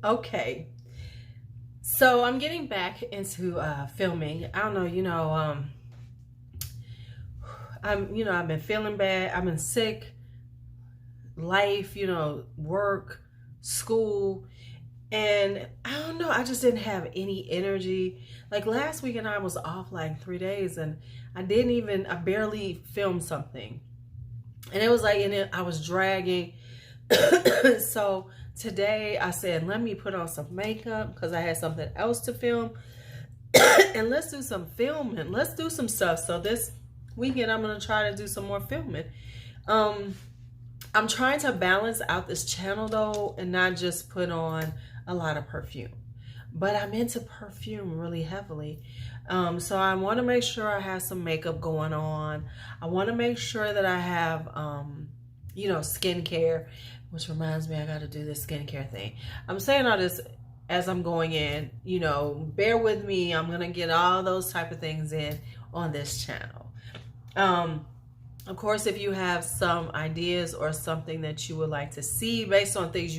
Okay, so I'm getting back into filming. I don't know, I've been feeling bad. I've been sick, life, work, school, and I don't know, I just didn't have any energy. Like last weekend I was off like 3 days and I barely filmed something. And it was like, I was dragging. So today I said, let me put on some makeup because I had something else to film. And let's do some filming. Let's do some stuff. So this weekend I'm going to try to do some more filming. I'm trying to balance out this channel though and not just put on a lot of perfume. But I'm into perfume really heavily. So I want to make sure I have some makeup going on. I want to make sure that I have, skincare, which reminds me I got to do this skincare thing. I'm saying all this as I'm going in, bear with me. I'm going to get all those type of things in on this channel. Of course, if you have some ideas or something that you would like to see based on things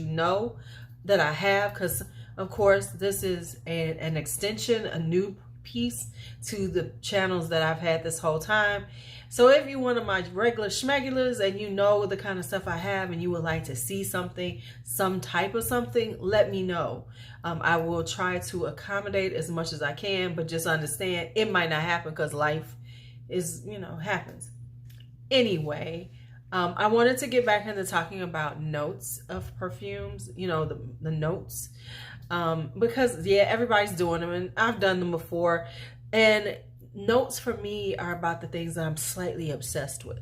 that I have, because of course this is an extension, a new piece to the channels that I've had this whole time. So if you're one of my regular schmegulars and you know the kind of stuff I have and you would like to see something, some type of something, let me know. I will try to accommodate as much as I can, but just understand it might not happen because life is, happens. Anyway, I wanted to get back into talking about notes of perfumes, the notes. Because yeah, everybody's doing them and I've done them before. And notes for me are about the things that I'm slightly obsessed with.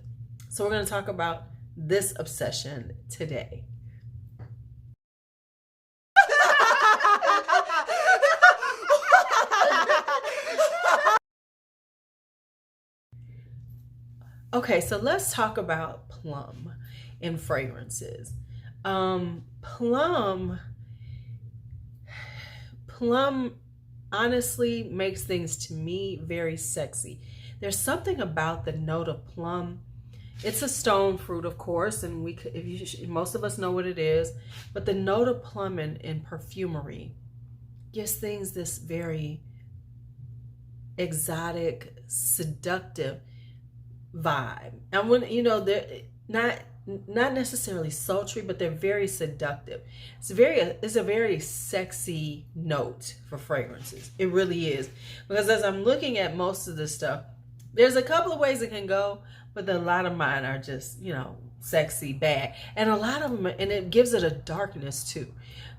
So we're going to talk about this obsession today. Okay, so let's talk about Plum in fragrances. Plum honestly makes things to me very sexy. There's something about the note of plum. It's a stone fruit, of course, and most of us know what it is. But the note of plum in perfumery gives things this very exotic, seductive vibe. And when they're not necessarily sultry, but they're very seductive. It's a very sexy note for fragrances. It really is. Because as I'm looking at most of this stuff, there's a couple of ways it can go, but a lot of mine are just, sexy, bad. And a lot of them, and it gives it a darkness too.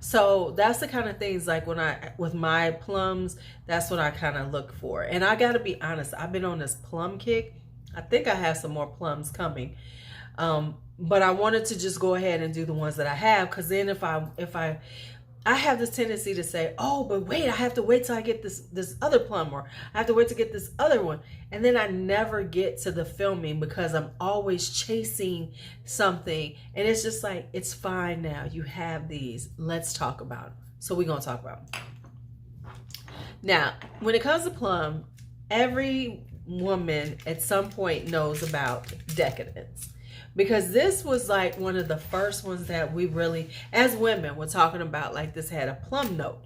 So that's the kind of things like with my plums, that's what I kind of look for. And I got to be honest, I've been on this plum kick. I think I have some more plums coming. But I wanted to just go ahead and do the ones that I have, because then if I have this tendency to say, oh, but wait, I have to wait till I get this other plum, or I have to wait to get this other one, and then I never get to the filming because I'm always chasing something. And it's just like, it's fine now, you have these, let's talk about them. So we're gonna talk about them. Now, when it comes to plum, every woman at some point knows about decadence, because this was like one of the first ones that we really, as women, were talking about. Like, this had a plum note.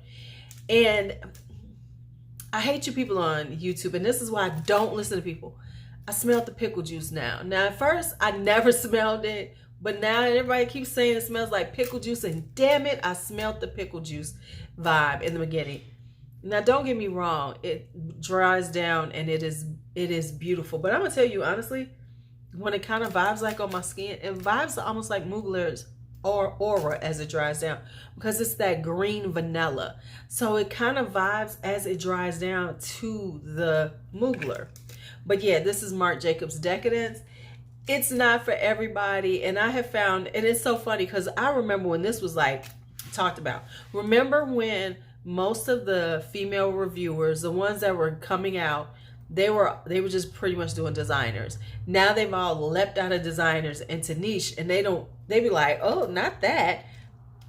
And I hate you people on YouTube, and this is why I don't listen to people. I smelled the pickle juice now. Now at first I never smelled it, but now everybody keeps saying it smells like pickle juice, and damn it, I smelled the pickle juice vibe in the beginning. Now, don't get me wrong, it dries down and it is beautiful. But I'm gonna tell you honestly, when it kind of vibes like on my skin, it vibes almost like Mugler's aura as it dries down, because it's that green vanilla. So it kind of vibes as it dries down to the Mugler. But yeah, this is Marc Jacobs Decadence. It's not for everybody, and I have found, and it's so funny because I remember when this was like talked about. Remember when most of the female reviewers, the ones that were coming out, they were just pretty much doing designers. Now they've all leapt out of designers into niche, and they be like, oh, not that,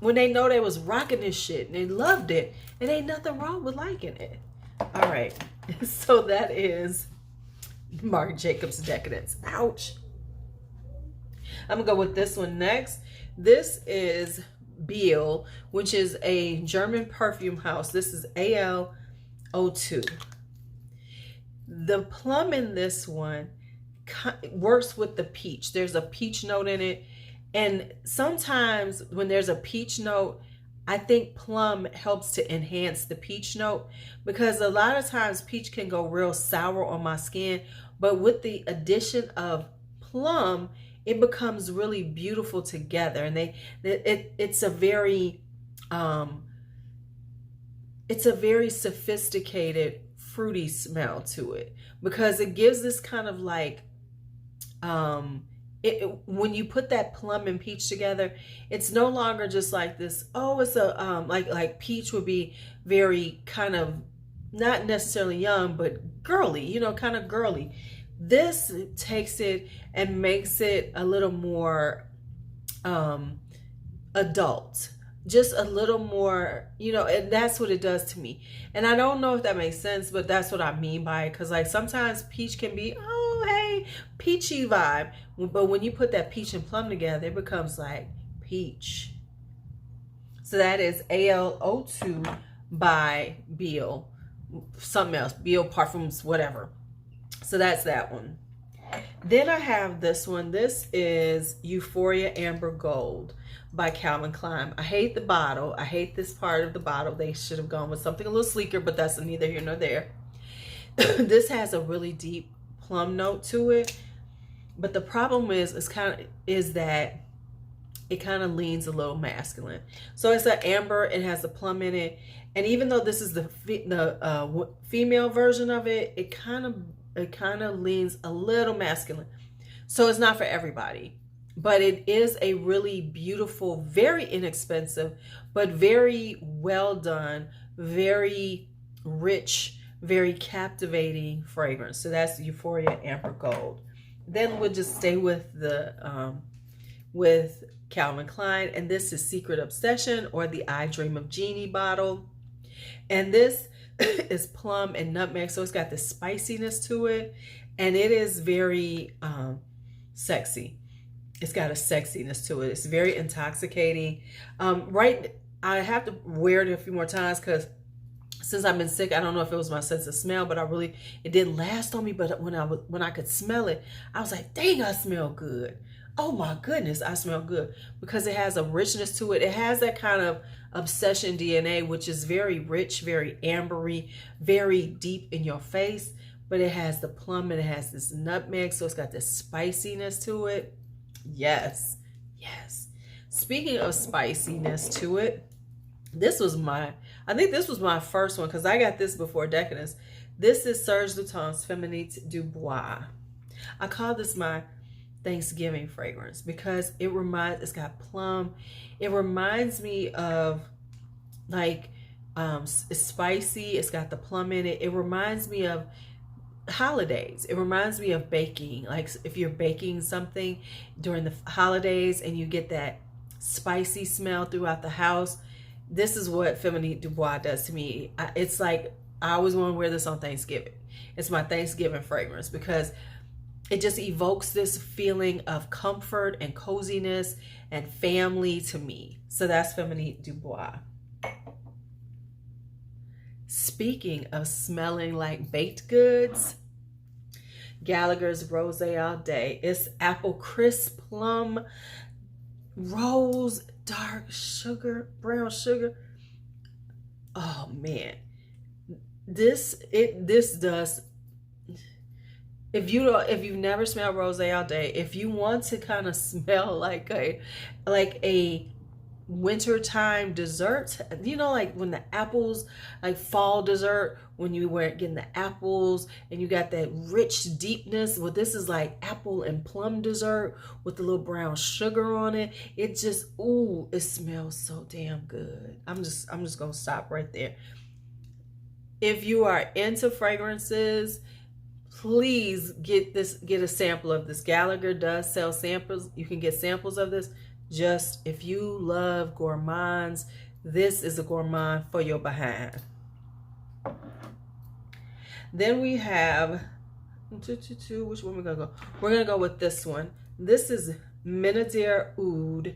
when they know they was rocking this shit and they loved it, and ain't nothing wrong with liking it. All right, so that is Marc Jacobs Decadence. Ouch. I'm gonna go with this one next. This is Biel, which is a German perfume house. This is AL02. The plum in this one works with the peach. There's a peach note in it. And sometimes when there's a peach note, I think plum helps to enhance the peach note, because a lot of times peach can go real sour on my skin. But with the addition of plum, it becomes really beautiful together. And it's a very sophisticated fruity smell to it, because it gives this kind of like when you put that plum and peach together, it's no longer just like this, oh, it's a like peach would be very kind of not necessarily young, but girly, you know, kind of girly. This takes it and makes it a little more adult, just a little more, you know, and that's what it does to me. And I don't know if that makes sense, but that's what I mean by it. Because like sometimes peach can be, oh, hey, peachy vibe. But when you put that peach and plum together, it becomes like peach. So that is AL02 by Biel. Something else, Biel Parfums, whatever. So that's that one. Then I have this one. This is Euphoria Amber Gold by Calvin Klein. I hate the bottle. I hate this part of the bottle. They should have gone with something a little sleeker, but that's neither here nor there. This has a really deep plum note to it. But the problem is that it kind of leans a little masculine. So it's an amber, it has a plum in it. And even though this is the female version of it, it kind of leans a little masculine. So it's not for everybody. But it is a really beautiful, very inexpensive, but very well done, very rich, very captivating fragrance. So that's Euphoria Amber Gold. Then we'll just stay with the with Calvin Klein, and this is Secret Obsession, or the I Dream of Jeannie bottle. And this is plum and nutmeg, so it's got this spiciness to it, and it is very sexy. It's got a sexiness to it. It's very intoxicating. I have to wear it a few more times because since I've been sick, I don't know if it was my sense of smell, but it didn't last on me. But when I could smell it, I was like, dang, I smell good. Oh my goodness, I smell good, because it has a richness to it. It has that kind of obsession DNA, which is very rich, very ambery, very deep in your face. But it has the plum and it has this nutmeg, so it's got this spiciness to it. Yes, yes. Speaking of spiciness to it, I think this was my first one, because I got this before Decadence. This is Serge Lutens Feminite du Bois. I call this my Thanksgiving fragrance because it's got plum. It reminds me of like, it's spicy. It's got the plum in it. It reminds me of holidays. It reminds me of baking. Like if you're baking something during the holidays and you get that spicy smell throughout the house, this is what Feminite du Bois does to me. It's like I always want to wear this on Thanksgiving. It's my Thanksgiving fragrance because it just evokes this feeling of comfort and coziness and family to me. So that's Feminite du Bois. Speaking of smelling like baked goods, Gallagher's Rose All Day. It's apple crisp, plum, rose, dark sugar, brown sugar. Oh man, this does. If you've never smelled Rose All Day, if you want to kind of smell like a wintertime dessert, you know, like when the apples, like fall dessert, when you were getting the apples and you got that rich deepness. Well, this is like apple and plum dessert with a little brown sugar on it. It just, ooh, it smells so damn good. I'm just gonna stop right there. If you are into fragrances, please get a sample of this. Gallagher does sell samples. You can get samples of this. Just if you love gourmands, this is a gourmand for your behind. Then we have which one we're gonna go? We're gonna go with this one. This is Menadier Oud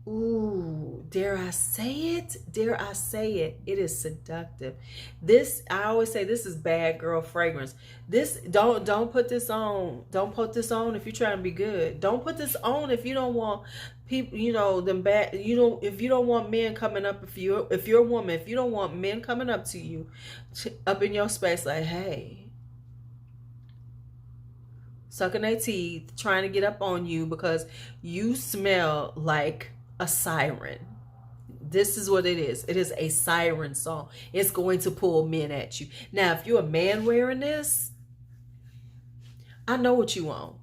Ooh, dare I say it? Dare I say it? It is seductive. This, I always say, this is bad girl fragrance. This, don't put this on. Don't put this on if you're trying to be good. Don't put this on if you don't want people, you know, them bad, you don't, if you don't want men coming up, if you're a woman, if you don't want men coming up to you, up in your space like, hey, sucking their teeth, trying to get up on you because you smell like a siren. This is what it is. It is a siren song. It's going to pull men at you. Now, if you're a man wearing this, I know what you want.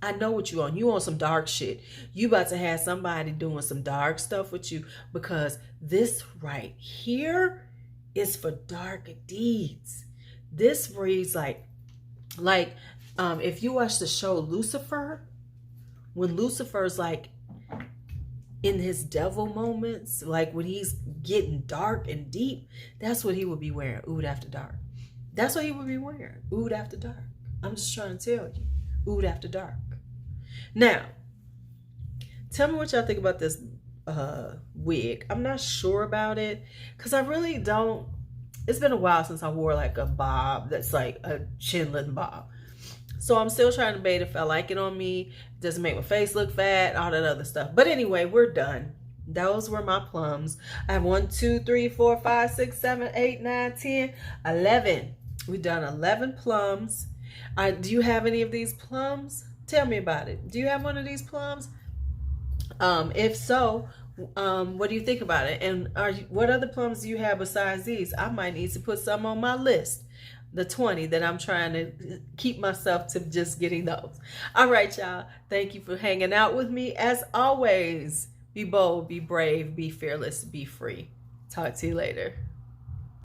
I know what you want. You want some dark shit. You about to have somebody doing some dark stuff with you, because this right here is for dark deeds. This reads like if you watch the show Lucifer, when Lucifer's like in his devil moments, like when he's getting dark and deep, that's what he would be wearing. Oud After Dark. That's what he would be wearing. Oud After Dark. I'm just trying to tell you. Oud After Dark. Now, tell me what y'all think about this wig. I'm not sure about it because I really don't. It's been a while since I wore like a bob that's like a chinless bob. So I'm still trying to debate if I like it on me. It doesn't make my face look fat, all that other stuff. But anyway, we're done. Those were my plums. I have 1, 2, 3, 4, 5, 6, 7, 8, 9, 10, 11. We've done 11 plums. Do you have any of these plums? Tell me about it. Do you have one of these plums? If so, what do you think about it? And what other plums do you have besides these? I might need to put some on my list. The 20 that I'm trying to keep myself to just getting those. All right, y'all. Thank you for hanging out with me. As always, be bold, be brave, be fearless, be free. Talk to you later.